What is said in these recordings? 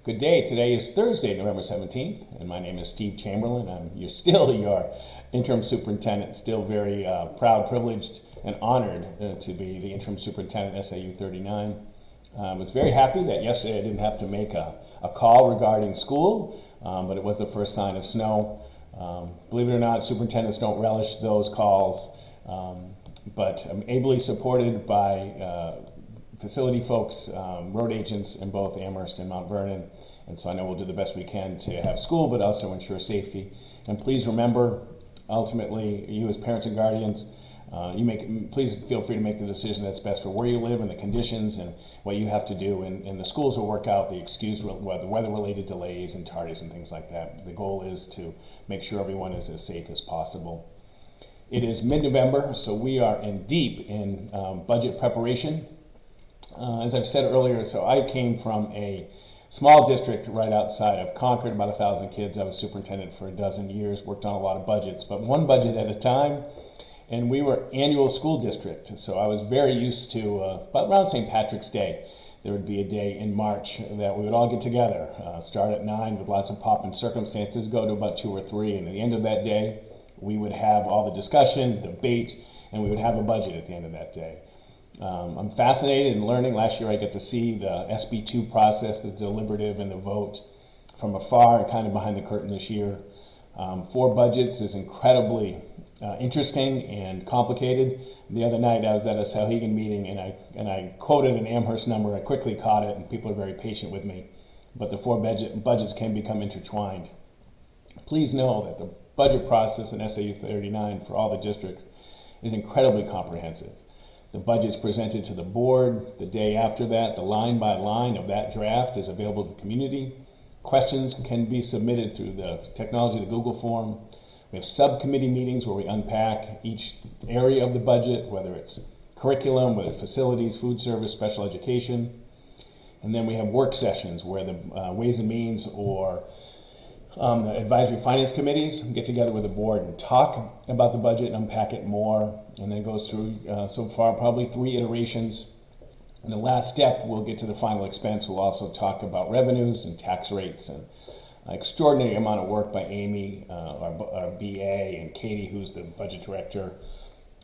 Good day. Today is Thursday, November 17th, and my name is Steve Chamberlain. I'm still your interim superintendent, still very proud, privileged, and honored to be the interim superintendent at SAU 39. I was very happy that yesterday I didn't have to make a call regarding school, but it was the first sign of snow. Believe it or not, superintendents don't relish those calls, but I'm ably supported by facility folks, road agents in both Amherst and Mount Vernon, and so I know we'll do the best we can to have school, but also ensure safety. And please remember, ultimately, you as parents and guardians, please feel free to make the decision that's best for where you live and the conditions and what you have to do, and the schools will work out the excuse, weather-related delays and tardies and things like that. The goal is to make sure everyone is as safe as possible. It is mid-November, so we are deep in budget preparation. As I've said earlier, so I came from a small district right outside of Concord, about 1,000 kids. I was superintendent for a dozen years, worked on a lot of budgets, but one budget at a time. And we were annual school district, so I was very used to, about around St. Patrick's Day, there would be a day in March that we would all get together, start at 9 with lots of pomp and circumstances, go to about 2 or 3, and at the end of that day, we would have all the discussion, debate, and we would have a budget at the end of that day. I'm fascinated in learning. Last year I got to see the SB2 process, the deliberative and the vote from afar, kind of behind the curtain this year. 4 budgets is incredibly interesting and complicated. The other night I was at a SAU meeting and I quoted an Amherst number. I quickly caught it, and people are very patient with me. But the 4 budgets can become intertwined. Please know that the budget process in SAU 39 for all the districts is incredibly comprehensive. The budget's presented to the board. The day after that, the line by line of that draft is available to the community. Questions can be submitted through the technology, the Google form. We have subcommittee meetings where we unpack each area of the budget, whether it's curriculum, whether it's facilities, food service, special education. And then we have work sessions where the Ways and Means or the advisory finance committees get together with the board and talk about the budget and unpack it more. And then it goes through, so far, probably 3 iterations. And the last step, we'll get to the final expense. We'll also talk about revenues and tax rates, and an extraordinary amount of work by Amy, our BA, and Katie, who's the budget director,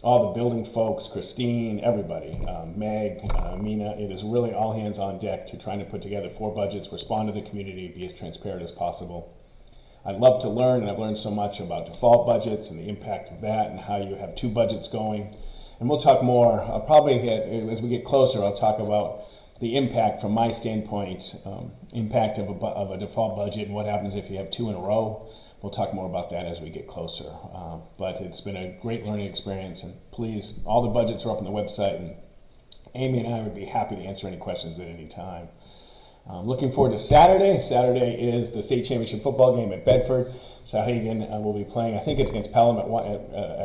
all the building folks, Christine, everybody, Meg, Mina. It is really all hands on deck to trying to put together 4 budgets, respond to the community, be as transparent as possible. I'd love to learn, and I've learned so much about default budgets and the impact of that and how you have 2 budgets going. And we'll talk more, as we get closer, I'll talk about the impact from my standpoint, impact of a default budget and what happens if you have 2 in a row. We'll talk more about that as we get closer. But it's been a great learning experience, and please, all the budgets are up on the website, and Amy and I would be happy to answer any questions at any time. Looking forward to Saturday. Saturday is the state championship football game at Bedford. Sauhegan will be playing, I think it's against Pelham at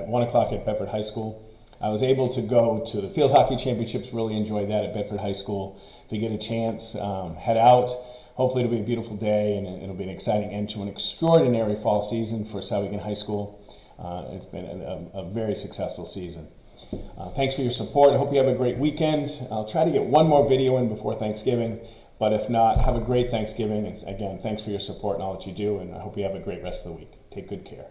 1 o'clock at Bedford High School. I was able to go to the field hockey championships, really enjoyed that at Bedford High School. If you get a chance, head out. Hopefully it'll be a beautiful day, and it'll be an exciting end to an extraordinary fall season for Sauhegan High School. It's been a very successful season. Thanks for your support. I hope you have a great weekend. I'll try to get one more video in before Thanksgiving. But if not, have a great Thanksgiving. And again, thanks for your support and all that you do, and I hope you have a great rest of the week. Take good care.